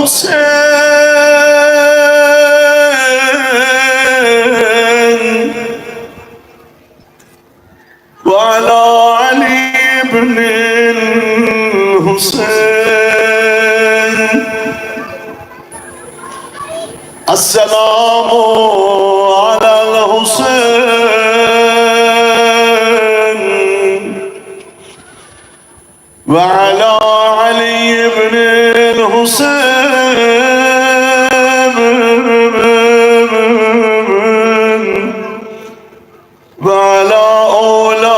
الحسين وعلى علي بن الحسين السلام على الحسين وعلى علي بن الحسين وعلى أولاد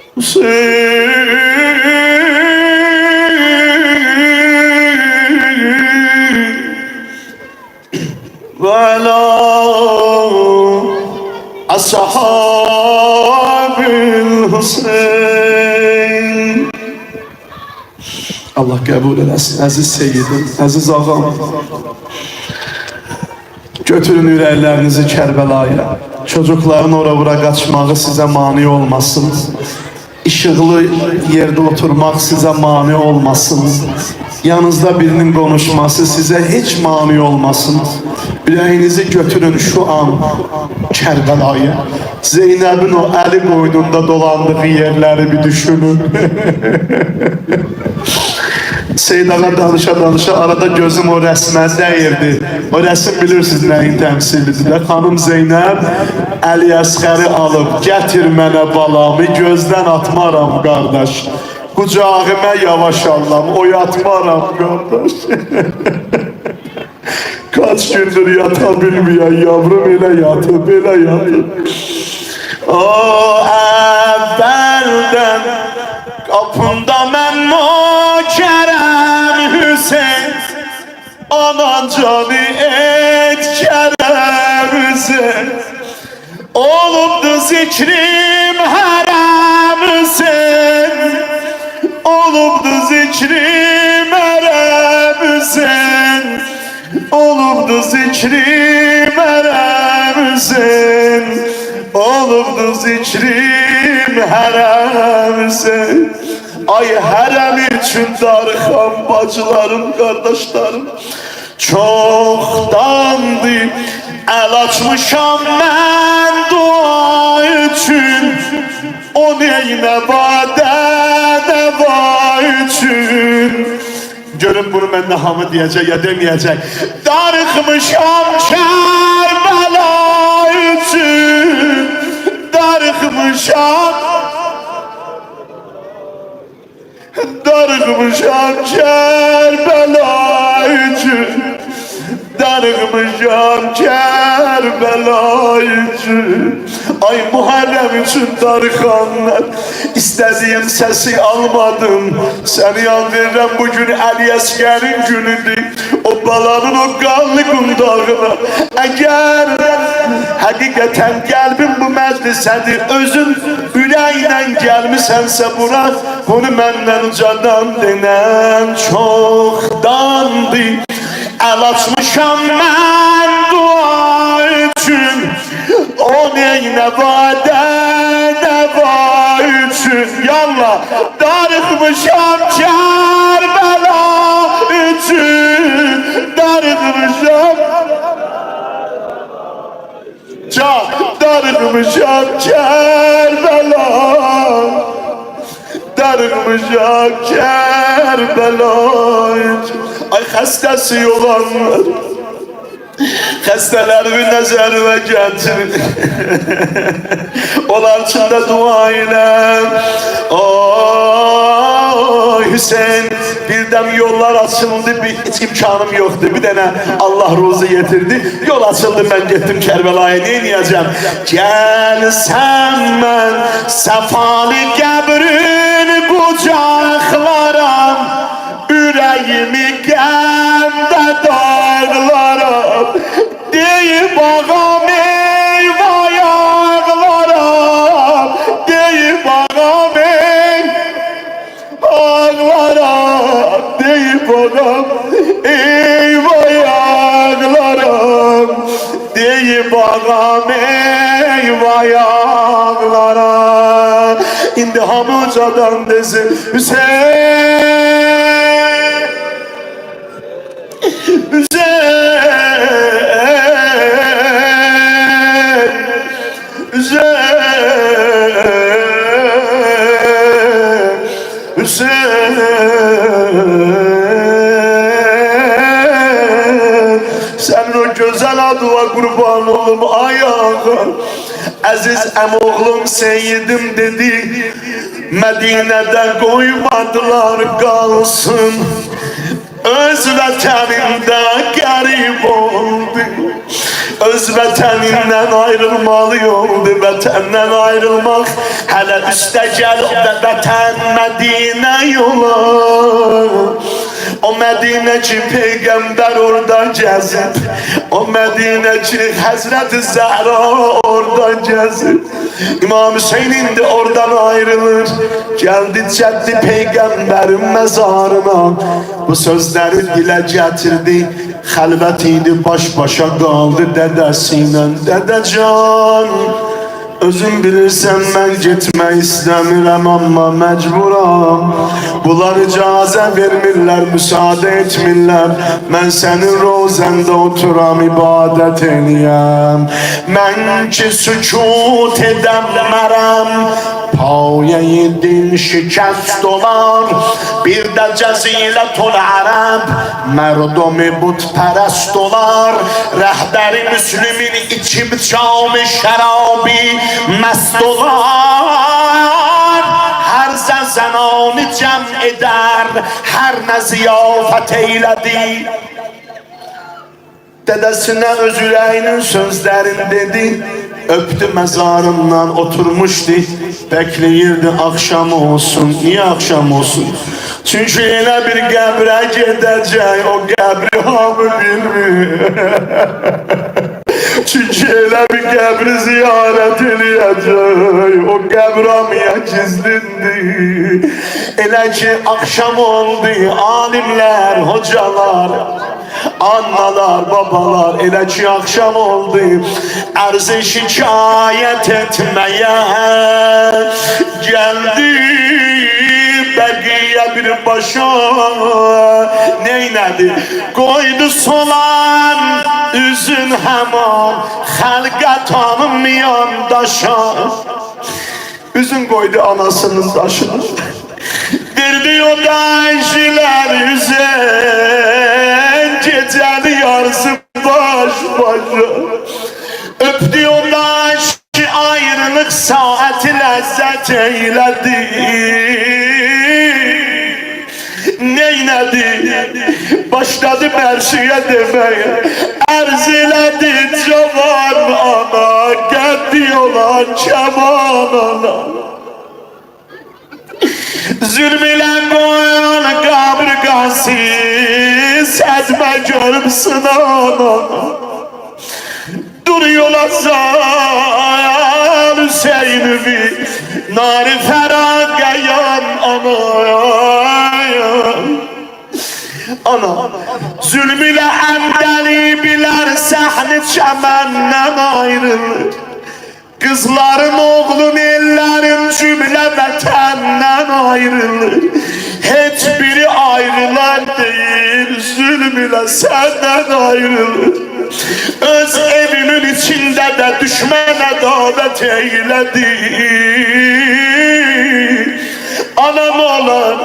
الحسين وعلى أصحاب الحسين. Allah kabul eləsin. Əziz seyyidim, əziz ağam, götürün ürəklərinizi Kərbəlaya. Çocukların ora-bura qaçmağı sizə mani olmasın. İşıqlı yerde oturmaq sizə mani olmasın. Yanınızda birinin konuşması sizə heç mani olmasın. Ürəyinizi götürün şu an Kərbəlaya. Zeynəbin o əli boynunda dolandığı yerləri bir düşünün. Seydağa danışa arada gözüm o rəsmə dəyirdi. O rəsm bilirsiniz nəyin təmsilidir. Xanım Zeynəb Əli Əsxəri alıb gətir mənə balamı, gözdən atmaram qardaş. Qucağıma yavaş allam, oyatmaram qardaş. Kaç gündür yata bilmeyen yavrum elə yatıb, elə yatıb. O əvvəldən qapında mən Kerem Hüseyin, anan canı et Kerem Hüseyin. Olubdu zikrim Herem Hüseyin, olubdu zikrim Herem Hüseyin, olubdu zikrim Herem Hüseyin, olubdu zikrim Herem Hüseyin. Ay herem için darıxam bacılarım, kardeşlerim. Çoxdandı el açmışam mən dua için. O neynə badə dəva için. Görün bunu mən nə hamı deyəcək ya deməyəcək. Darıxmışam Kərbəla için. Darıxmışam Kerbela için, darıxmışam Kerbela için. Ay Muharrem için darıxanlar, istediğim sesi almadım. Seni yan verirəm bugün Əli Əsgərin günüdür. O balanın o qanlı qundağına. Əgər həqiqətən qəlbin bu məclisədir, özün ürəklə gəlmisənsə bura, bunu məndən ucadan denən çoxdandır. El açmışam mən dua için. O neynə vadə dəva üçün. Yallah darıxmışam Kərbəla üçün. Darıxmışam darıxmışam Kərbəla, darıxmışam Kərbəla üçün. Ay xəstəsi olanlar, xəstələrimi nəzərimə gətirin. Onlar üçün də dua ilə. Hüseyin, birdən yollar açıldı, hiç imkanım yoktu. Bir dənə Allah ruzu getirdi. Yol açıldı, ben gittim Kərbəlaya. Ne diyeceğim? Gəlsən mən səfalı qəbrin qucaqlaram, ürəyimi qəmdə dağlaram. Deyib ağam eyvay ağlaram, deyib ağam ağlaram, deyib ağam eyvay ağlaram, deyib ağam eyvay ağlaram. indi hamı ucadan desin Hüseyin, Hüseyin, Hüseyin, Hüseyin. Senin o güzel adına kurban olum ayağa. Aziz emoğlum seyyidim dedi, Medine'de koymadılar kalsın. Öz vətənində qərib oldu, öz vətənindən ayrılmalı oldu. Vətəndən ayrılmaq hələ üstə gəl vətən Mədinə yola. O Mədinə ki Peyğəmbər orada gəzib, o Mədinə ki Həzrət-i Zəhra orada gəzib. İmam Hüseyin indi oradan ayrılır, geldi cəddi Peyğəmbərin məzarına. Bu sözləri dilə gətirdi, xəlvət idi, baş başa qaldı dədəsiyle. Dədəcan, özün bilirsən mən getmək istəmirəm, amma məcburam. Bunlar icazə vermirlər, müsaade etmirlər. Mən sənin rozəndə oturam, ibadət eləyəm. Mən ki sükut edəmərəm, payəyi din şikəst olar. Bir də cəzilətül ərəb, mərdumi butpərəst olar. Rəhbəri müslümin içib cam-ı şərabı mest olar. Her zənanı cəm eder, her nə ziyafət eylədi. Dedesine öz ürəyinin sözlərini dedi, öptü mezarından, oturmuşdu, bekleyirdi akşam olsun. Niye akşam olsun? Çünkü elə bir qəbrə gedəcək, o qəbri hamı bilmir. Çünkü elə bir qəbri ziyarət eləyəcək, o qəbr hamıya gizlindi. Elə ki akşam oldu, alimlər, hocalar, annalar, babalar, elə ki akşam oldu, ərzə şikayət etməyə gəldi. Bəqiyə bir başa neynədi? Qoydu solan üzün həman, xəlqə tanınmayan daşa. Üzün qoydu anasının daşına, verdi o dayşilər üzən, gecəli yarısı baş başa. Öpdü o daş ki ayrılık saati ləzzət eylədi. Neynədi? Başladı mərşiyə deməyə, ərz elədi cavan ana, qəddi olan kəman ana. Zülm ilə qoyan qabrqası, sədmə görüb sınan ana. Duruyor azal Hüseyin'imi, nar-ı ferag yayan ana. Ana, zulm ile əmdəli bilər, səhnə çəməndən ayrılır. Kızların, oğlun, ellərin cümlə vətəndən ayrılır. Heç biri ayrılan değil, zulm ile səndən ayrılır. Öz evinin içinde de düşmene davet eyledi. Anam olar,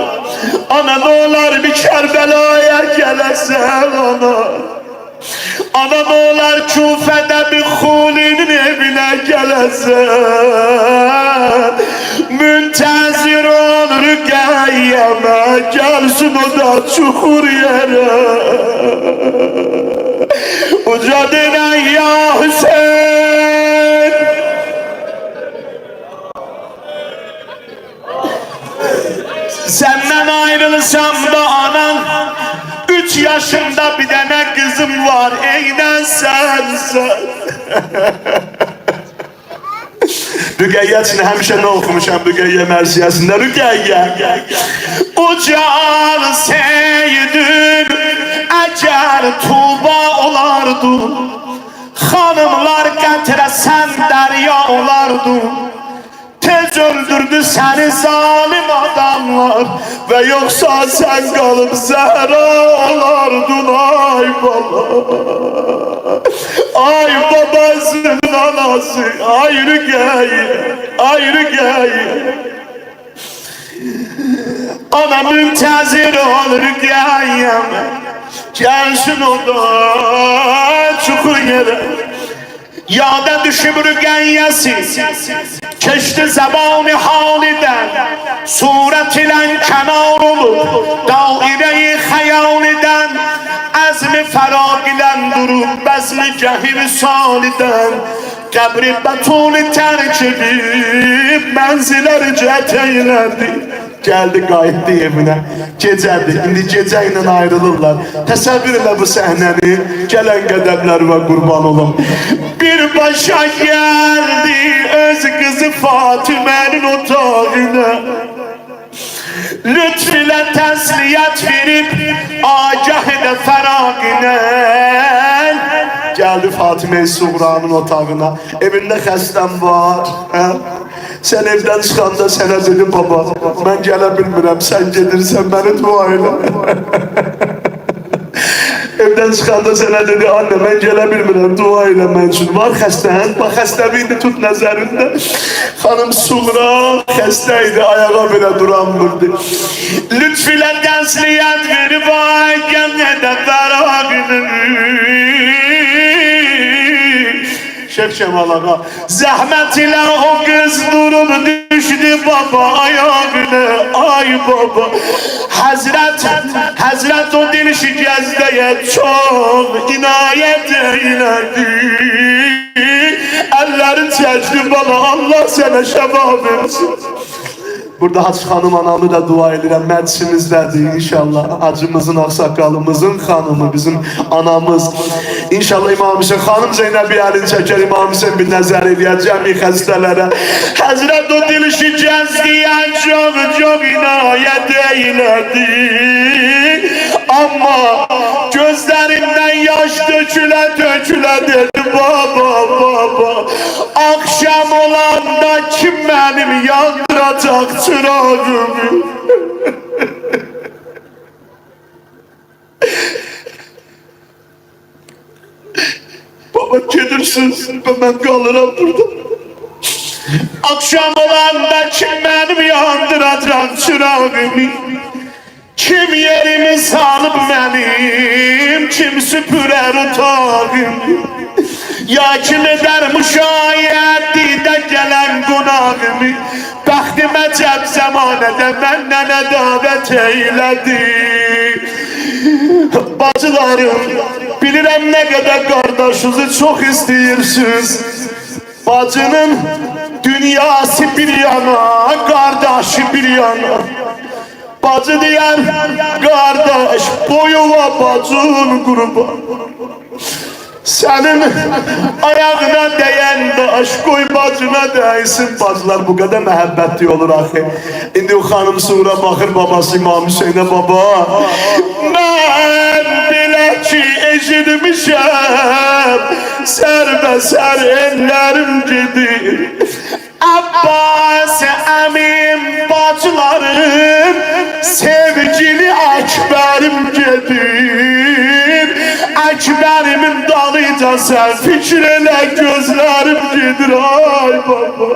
anam olar bir Kerbela'ya gelesen ana. Anam olar Küfe'de bir Hulinin evine gelesen. Müntezir olur Rüqəyyəmə, gelsin o da çukur yere. Ucadına ya Hüseyin. Senden ayrılsam da anan, 3 yaşında bir tane kızım var, eynen sensen. Rüqəyyəsini həmişə nə oxumuşam Rüqəyyə mərsiyəsində. Rüqəyyə ucal seydin, əgər tuba olardı, xanımlar gətirəsən dərya olardı. Tez öldürdü seni zalim adamlar ve yoksa sen kalıp zehra olardın ay baba. Ay babasının anası ayrı gel, ayrı gel. Ana müntezir olur gayem, gelsin o da çukur yere. Yada düşüp rügeyyesi keçti zeban-ı haliden, suret ile kenar olup daire-i hayaliden, azmi ferag ile durup bezmi cehir saliden, kabri betuli terk edip menziler cet eylerdi. Geldi qayıtdı evinə, gecədir, indi gecə ilə ayrılırlar. Təsəvvür elə bu səhnəni, gələn qədəmlərimə qurban olum. Birbaşa geldi öz kızı Fatime'nin otağına, lütfüyle tesliyet verip agahine feragine. Geldi Fatime-i Suğra'nın otağına, evinde xəstəm var. Sen evden çıkanda sana dedim baba, ben gələ bilmirəm, sen gedirsən beni dua elə. Evden çıkanda sana dedi anne ben gələ bilmirəm, dua elə mən üçün. Var xəstən, bax xəstəliğini tut nəzərində. Hanım Suğra xəstəydi, ayağa belə duranmırdı. Lütfülə dənsliyyət verib ay gəmlədə fərağını. Şeyh Cemal Ağa, zahmet ile o kız durup düştü baba ayağına, ay baba. Hazret o dil şikəzdəyə çok inayet eyledi. Ellerin çəkdi bana, Allah sana şəfa versin. Burada Hacı Hanım anamı da dua edirəm, məclisimizdədir inşallah. Hacımızın, aksakalımızın hanımı, bizim anamız. İnşallah İmam Hüseyin, Hanım Zeynəbi əlini çəkər, İmam Hüseyin bir nəzər edəcəm xəstələrə. Həzrət o dil şikəzdəyə çok inayet eylədi. Amma gözlerimden yaş döküle dedi baba. Akşam olanda kim benim yandıracak çırağımı? Baba gelirsiniz, ben kalırım burada. Akşam olanda kim benim yandıracak çırağımı? Kim yerimi salıp benim, kim süpürer otağımı? Ya kim eder müşahede de gelen günahımı? Bəxtimə cəb zəmanədə mənnənə davet eylədi. Bacılarım, bilirəm nə qədər qardaşınızı çox istəyirsiniz. Bacının dünyası bir yana, qardaşı bir yana. Bacı diyen kardeş boyuma bacın kurban. Senin ayağına değen daş koy bacına değsin. Bacılar bu kadar məhəbbətli olur axı. İndi o hanım Suğra bakır babası İmam Hüseyin'e baba. Ben bile ki eşitmişəm, sərbəsər ellerim gedir. Abbas əmim bacılarım, sevgili Ekberim gedir. Ekberimin dalıyca sen fikir elə gözlerim gedir ay baba.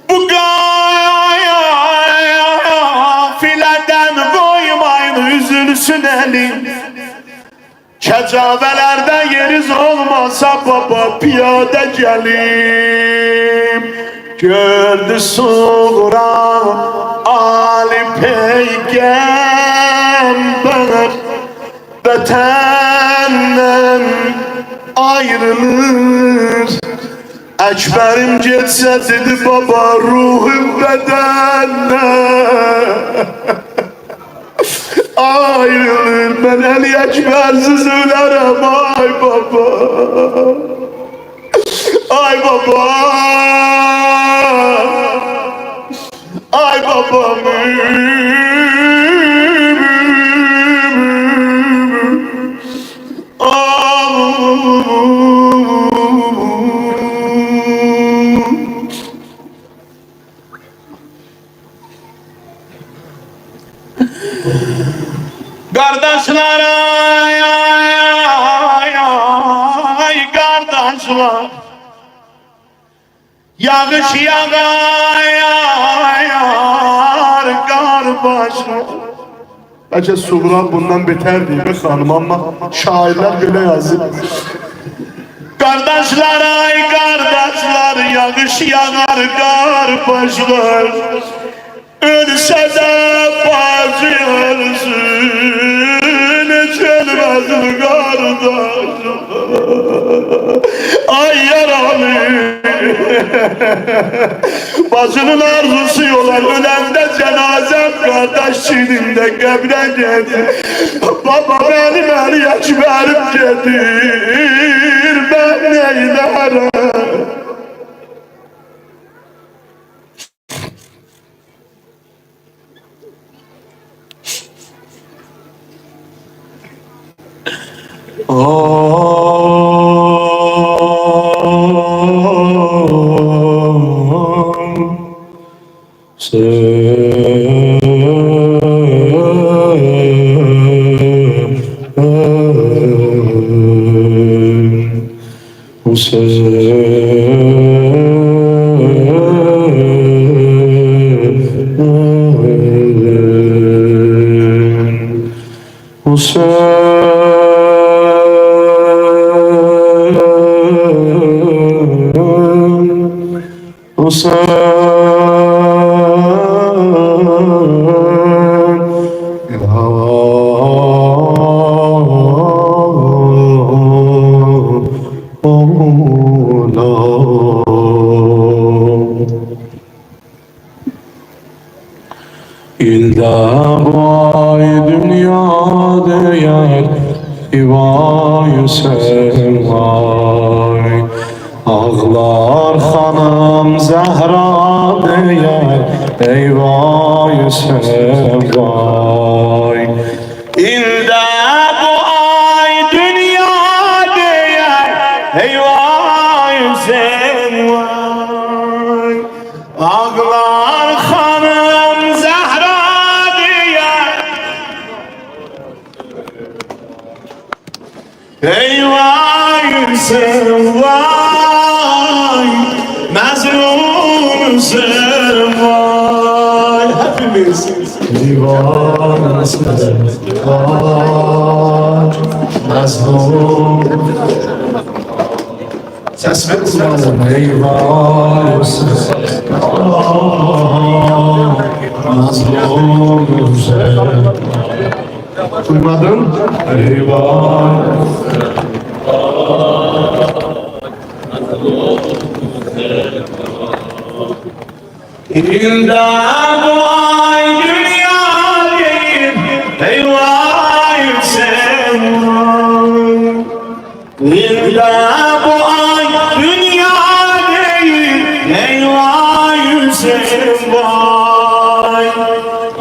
Bu gafileden koymayın üzülsün elim. Kecavelerde yeriz olmasa baba piyade gelim. Gördü Suğra Ali Peygamber Vatenden ayrılır. Ekberim geçse dedi baba ruhum bedenle ayrılır. Ben Ali Ekbersiz ölerim ay baba. Ay baba. Ay babam. Ay Kardeşler ay kardeşler, yağış yağar kar başlar. Bence Suğra bundan beter değil mi hanım, ama şairler böyle yazıyor. Kardeşler ay kardeşler, yağış yağar kar başlar. Ölse de bazı ölsün, hiç ölmez mi kardeş? Ay yaralı, bacının arzusu olan ölende cenazem kardeş çiğnimde kabre gelir. Baba benim el yaşlarım gelir, ben neylerim? İlla vay dünya değer, İvay sevay. Ağlar hanım Zehra değer, eyvay sevay. İlla bu ay dünya değer, eyvay sevay. Ağlar hanım Zehra değer, eyvay sevay, mezlum sevay. Hepimiz eyvay sevay, mezlum. Ses ver kulağım. Eyvay sevay, mezlum sevay. Duymadın? Eyvah. İlla bu ay dünya değil, eyvah sevay. İlla bu ay dünya değil, eyvah sevay.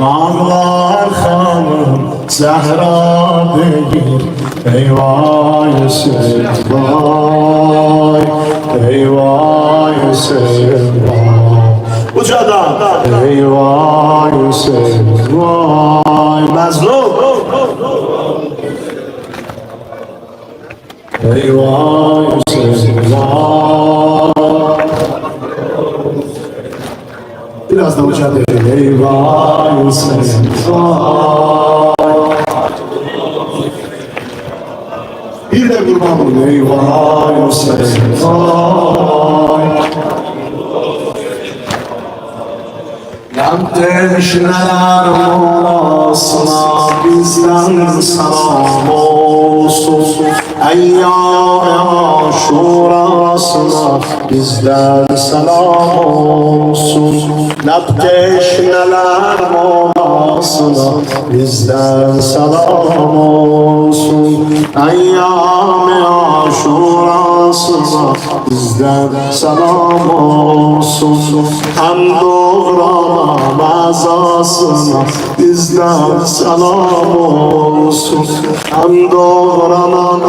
Ağlar hanım Zehra değil, eyvah sevay, eyvah sevay. Ucadan eyvah sevay, mezlum. Eyvah sevay. Biraz da ucadan eyvah sevay. Bir de kurban olun eyvah sevay. Ateşler molasına bizden selam olsun. Eyyâme aşurasına bizden selam olsun. Ateşler molasına bizden selam olsun. Eyyâme aşurasına bizden selam olsun. Hem doğranan azasına bizden selam olsun. Hem doğranan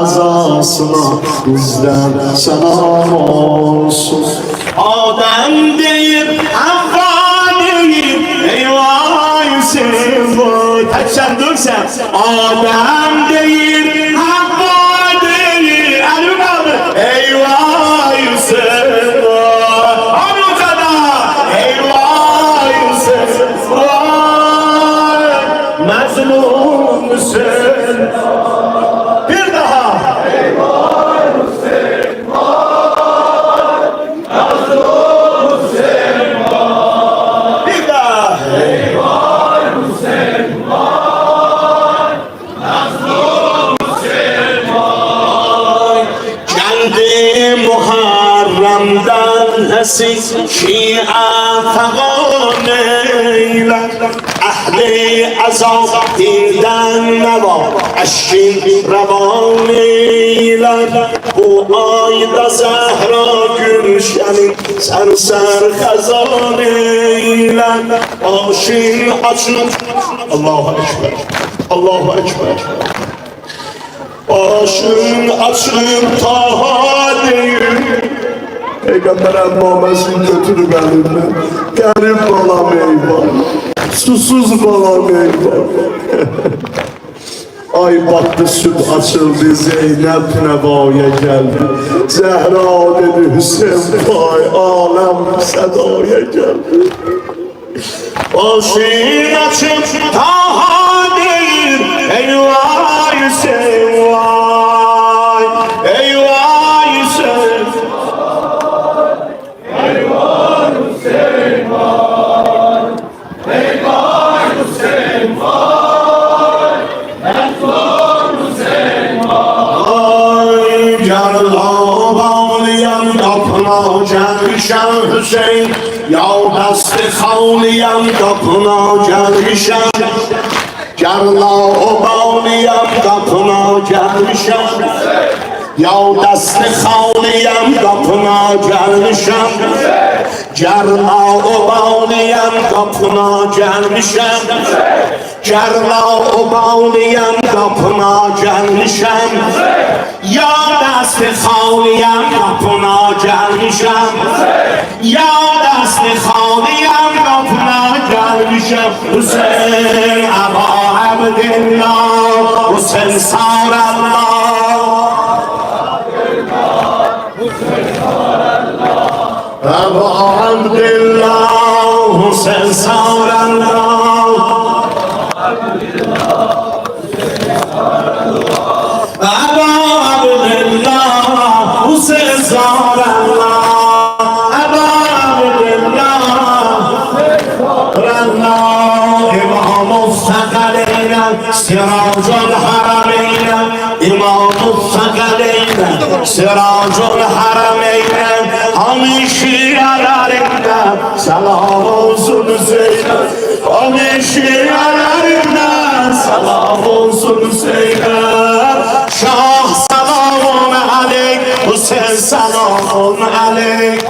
azasına bizden selam olsun. Adem deyip Havva deyip eyvah Yusuf tek sen dur sen. Adem deyip Havva deyip elim aldı eyvah Yusuf onu kadar eyvah Yusuf mazlum musun? Bir daha eyvah Yusuf mazlum musun? Bir daha eyvah Yusuf mazlum musun? Geldi Muharrem'den nesil Şia fegan eyler. Ehli azab dilden neva eşkin revan eyler. Bu ayda Zehra Gülşen'in serser khazan eyler. Aşin açın Allahu Ekber, Allahu Ekber. Aşın açıp Taha değil. Peygamber emmamesini götürüp elimden. Garip balam eyvah, susuz balam eyvah. Ay battı süt açıldı, Zeynep nevaya geldi. Zehra dedi Hüseyin vay, alem sedaya geldi. Aşın açıp Taha değil, eyvah Hüseyin vay, eyvah Hüseyin, eyvah Hüseyin vay, eyvah Hüseyin vay, eyvah Hüseyin vay. Yarla bağlayan kapına gelmişem Hüseyin, ya dastı havlayan kapına gelmişem. Yarla o bağlayan kapına gelmişem. Ya dastı havlayan kapına gelmişem. Yarla o bağlayan kapına gelmişem. Yarla o bağlayan kapına gelmişem. Ya dastı havlayan kapına gelmişem. Ya dastı havlayan kapına gelmişem. Hüseyin Aba Abdillah, Hüseyin Sarallah, Aba Abdillah, Hüseyin Sarallah, Aba Abdillah, Hüseyin Sarallah, Aba Abdillah, İmam-ı Sakaleyne, Siracul Harameyne, İmam-ı Sakaleyne, Siracul Harameyne, Hamı şialarında selam olsun Hüseyin'e, Hamı şialarında selam olsun Hüseyin'e. Şah selamun aleyk, Hüseyin selamun aleyk,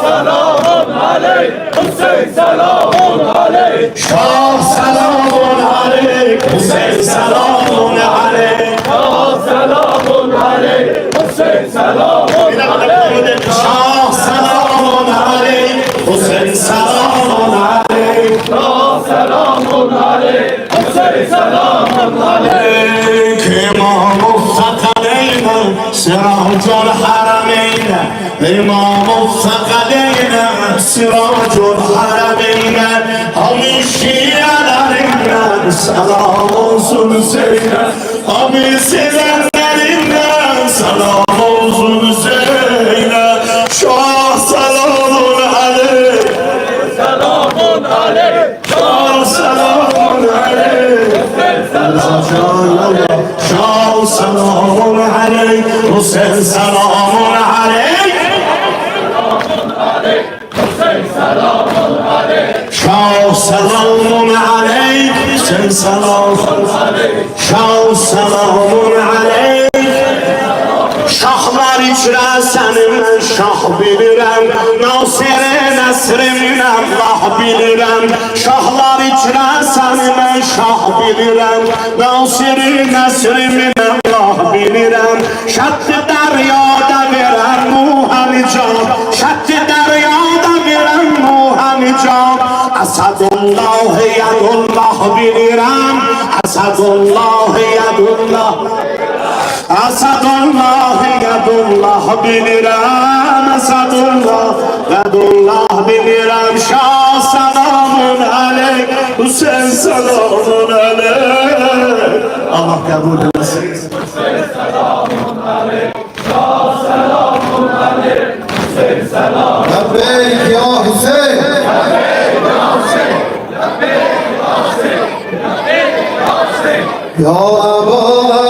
Selamun aleyk, Hüseyin selamun aleyk. Şah selamun aleyk, Hüseyin selamun aleyk. Selamun aleyk, Hüseyin selamun aleyk. Şah selamun aleyk, Hüseyin selamun aleyk. Selamun aleyk, Hüseyin selamun aleyk. İmam-ı Sakaleyne, Siracul Harameyne, İmam-ı Sakaleyne, Siracul Harameyne, Hamı şialarından selam olsun Hüseyin'e, Hamı sevenlerinden selam olsun Hüseyin'e. Şah selamun aleyk, Selamun aleyk, Şah selamun aleyk. Şah selamun aleyk, Hüseyin selamun aleyk. Hüseyin selamun aleyk. Şah selamun aleyk, Hüseyin selamun aleyk. Şah selamun aleyk. Şahlar içrə səni mən şah bilirəm, Nasiri nəsrimin Allah bilirəm. Şahlar içrə səni mən şah bilirəm, Nasiri nəsrimin Allah bilirəm. Şətti dəryada verən Nuhənicam, şətti dəryada verən Nuhənicam. Əsədullah yədullah bilirəm, Əsədullah yədullah, Əsədullah yədullah bilirəm, Əsədullah yədullah bilirəm. Şah selamun aleyk, Hüseyin selamun aleyk. Allah qəbul eləsin. Hüseyin selamun aleyk, Şah selamun aleyk, Hüseyin selamun aleyk. Lebbeyk ya Hüseyin. Lebbeyk ya Hüseyin, lebbeyk ya Hüseyin, lebbeyk ya Hüseyin. Ya Ebu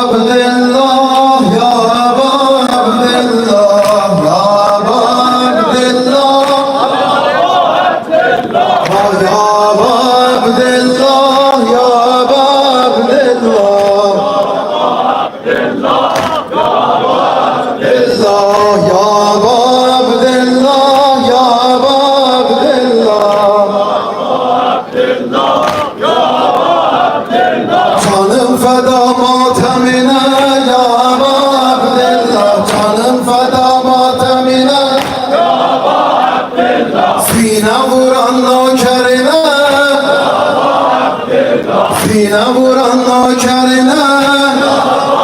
Abdillah, ya Ebu Abdillah, ya Ebu Abdillah, ya Ebu Abdillah, ya Ebu Abdillah, ya Ebu Abdillah, ya Ebu Canım feda matemine ya Ebu Abdillah, canım feda matemine ya Ebu Abdillah, sine vuran nökerine ya Ebu Abdillah, sine vuran nökerine ya Ebu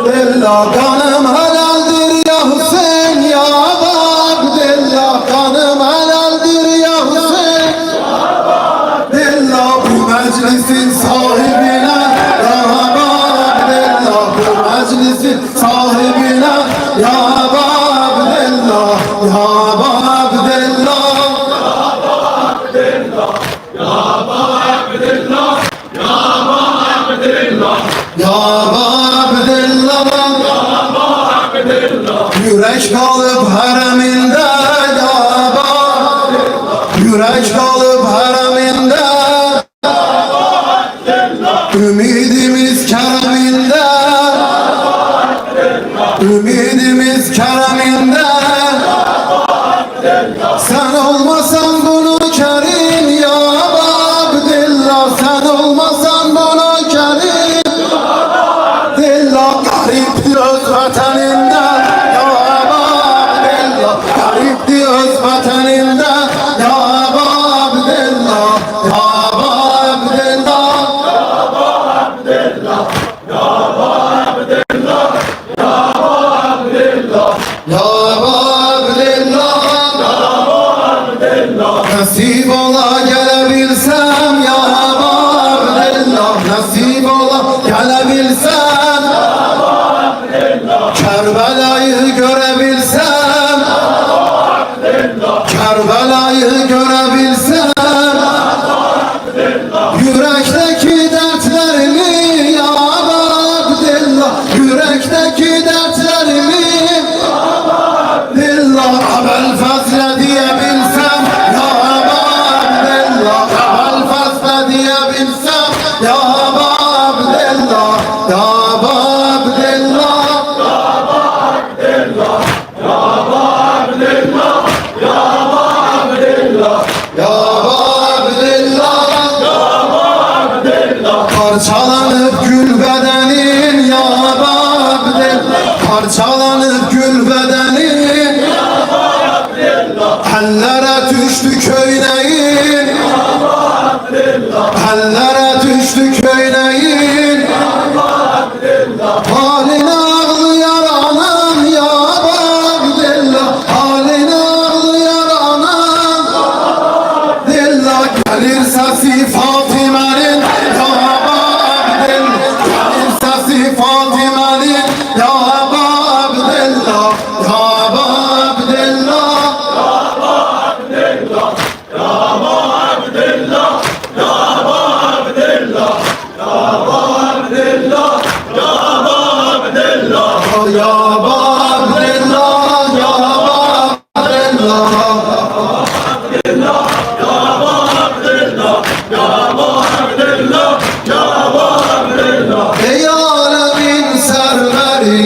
Abdillah. Kanım helaldir ya Hüseyin, ya Ebu Abdillah, kanım helaldir ya Hüseyin, ya Ebu Abdillah. Bu meclisin sahibine ya Ebu Abdillah, bu meclisin sahibine ya Ebu Abdillah, ya Ebu Abdillah, ya Ebu Abdillah. Yürek kalıp hareminde ya Ebu Abdillah, yürek kalıp hareminde ümidimiz kereminde, ümidimiz kereminde. Sen olmasan bunu kerim ya Ebu Abdillah, sen olmasan bunu kerim Abdillah. Garipti öz vataninden ya Ebu Abdillah, garipti öz vataninden ya Ebu Abdillah, ya Ebu Abdillah, ya Ebu Abdillah. Nasip ola gelebilsem ya Ebu Abdillah, nasip ola gelebilsem Kerbela'yı görebilsem, Kerbela'yı görebilsem, yürekteki dertlerimi ya Ebu Abdillah, yürekteki dertlerimi Abdillah abel fazla diyebilsem ya Ebu Abdillah, abel fazla diyebilsem ya Ebu Abdillah, ya Ebu Abdillah, ya Ebu Abdillah. Parçalanıp gül bedenin ya Ebu Abdillah, parçalanıp gül bedenin ya Ebu Abdillah. Ellere düştü köyneyin ya Ebu Abdillah, ellere düştü köyneyin ya Ebu Abdillah. Haline ağlayan anam ya Ebu Abdillah, haline ağlayan anam ya Ebu Abdillah. Gelir sesi Fatime'nin ya Ebu Abdillah, gelir sesi Fatime'nin ya Ebu Abdillah, ya Ebu Abdillah, ya Ebu Abdillah, ya Ey alemin serveri,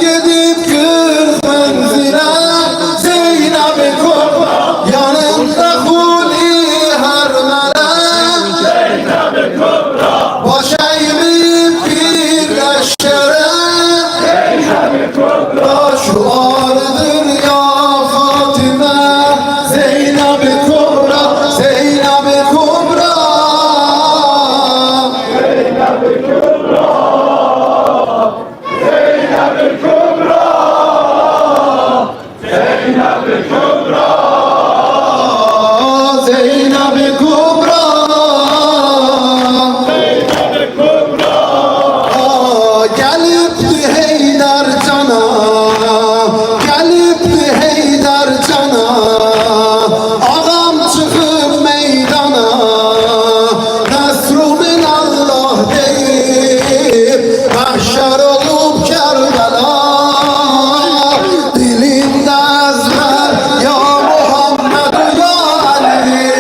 gidip 40 menzile Zeynep-i Kubra yanında Huli Hermele Zeynep-i Kubra, baş eğilip bir leşkere Zeynep-i Kubra, şu ardır ya Fatime Zeynep-i Kubra Zeynep-i Kubra Zeynep-i Kubra, Zeynep-i Kubra, Zeynep-i Kubra, Zeynep-i Kubra Zeynep-i Kubra, gelipti Heydar cana gelipti Heydar cana ağam çıkıp meydana Nesrumin Allah deyip mahşer olup Kerbela dilimde ezber ya Muhammed ya Ali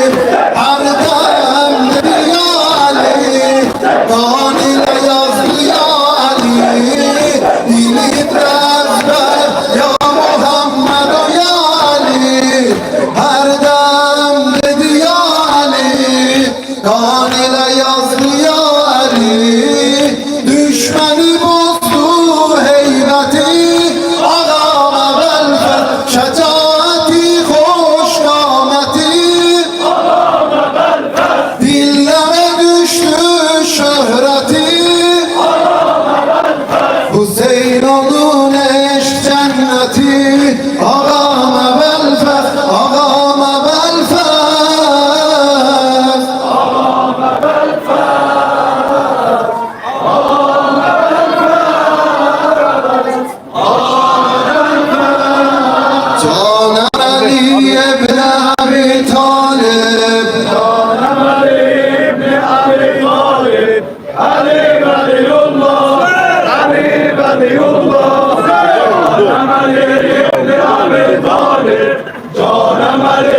her demdir ya Ali kan ile yazdı ya Ali dilimde ezber ya Muhammed ya Ali her demdir ya Ali kan ile yazdı ya Ali düşmeni bozdu heybeti ağama belfet şecaati hoş kameti dillere düştü şöhreti Hüseyin onun eşk cenneti ağama belfet ağama belfet Canan Ali ibn Abi Talib Ali ibn Abi Talib, Ali Veliullah, Ali Veliullah, Canım Ali ibn Abi Talib, Canım Ali